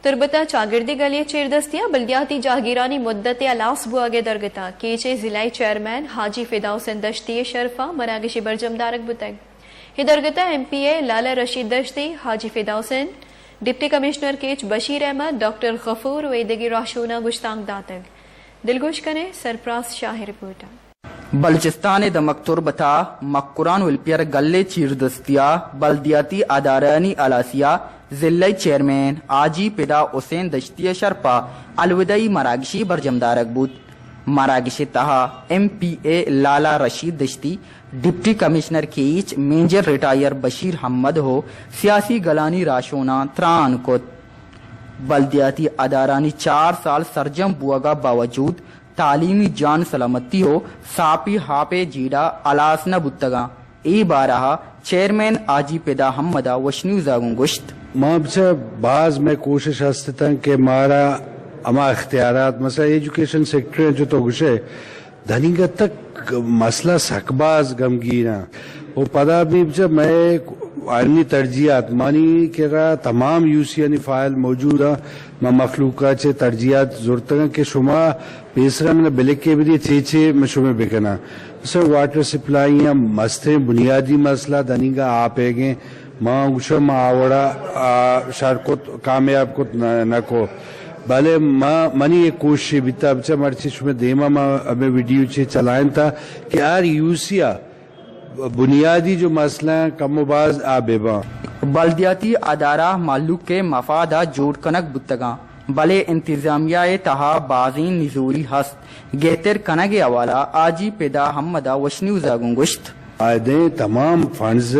تربتا چاگردی گلی چیردستیا بلدیاتی جاگیرانی مدت الاس بواگے درگتا کیچے ضلعی chairman Haji Fida Hussain Dashti شرفا مراگشی برجم دارک بتگ ہدرگتا M P A Lala Rashid Dashti Haji Fida Hussain deputy commissioner Kech Bashir Ahmed doctor Ghafoor ویدگی راشونا گشتانگ داتگ دلگوش کنے سرپراز شاہ رپورٹا بلوچستان دمک تربتا مکران ولپیر گلے چیردستیا بلدیاتی ادارانی علاسیا ضلعی چیئرمین آجی پدا حسین دشتی شرپا الوداعی مراگشی برجمدارک بود مراگشی تہا M P A Lala Rashid Dashti deputy commissioner Kech major retired Bashir حمد ہو سیاسی گلانی راشونا تران کت بلدیاتی ادارانی 4 سال سرجم بوگا باوجود تعلیمی جان سلامتی ہو ساپی ہاپے جیڈا الاسنا بتگا ای بارہا چیئرمین آجی پیدا حمدہ وشنیو زاگون گشت ماں سے بعض میں کوشش ہستا کہ مارا اما اختیارات مثلا ایجوکیشن سیکٹر جو تو گشے دھنیگا تک مسئلہ سکباز غمگینا وہ پدا بھی جب میں عالمی ترجیحات مانی کہ تمام یو سی یعنی فائل موجود ہے میں مخلوقات سے ترجیحات ضرورت ہے کہ شما پیسرا میں بلک کے بھی چھے میں شما بکنا سر واٹر سپلائی مستے بنیادی مسئلہ دنیگا آپ ہے گے ماں گوشا ماں آوڑا شار کو کامیاب کو نہ کو بھلے ماں منی ایک کوشش بیتا بچہ مرچی شما دیما ماں ابھی ویڈیو چھے چلائیں تھا کہ آر یو سی بنیادی جو مسئلہ کم و باز آبیبا بلدیاتی ادارہ معلوق کے مفادہ جوڑ کنک بتگاں بلے انتظامیہ تہا بازین نزوری ہست گہتر کنگ حوالہ آجی پیدا حمدہ وشنیو زاگون گشت آئیدیں تمام فنڈز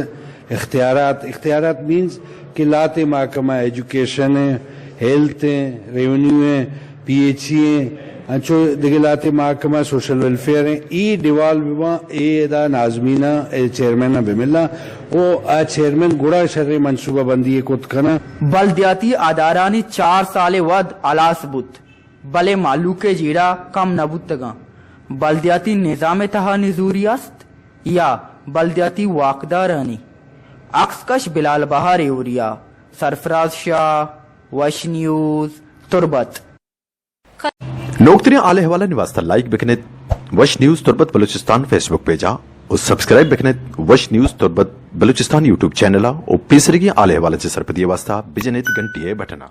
اختیارات مینز کہ لاتے محکمہ ایجوکیشن ہیں ہیلتھ ہیں ریونیو ہیں پی ایچ ای ہیں انچو دگلاتے محکمہ سوشل ویلفیئر ہیں ای ڈیوال بیوان ای دا نازمینہ ای چیئرمینہ بملہ او آ چیئرمین گڑا شرع منصوبہ بندی کت کنا بلدیاتی ادارانی 4 سال ود علاس بود بلے معلوق جیڑا کم نبوتگاں بلدیاتی نظام تہا نزوری است یا بلدیاتی واقدارانی اکسکش بلال بہار ایوریا سرفراز شاہ وش نیوز تربت لوگ آلے حوالہ نواسطہ لائک بکنیت وش نیوز تربت بلوچستان فیس بک پیجا اور سبسکرائب بکنیت وش نیوز تربت بلوچستان یوٹیوب چینل اور پیسرگی آلے حوالہ سے سرپدی واسطہ بجنیت گھنٹی بٹنا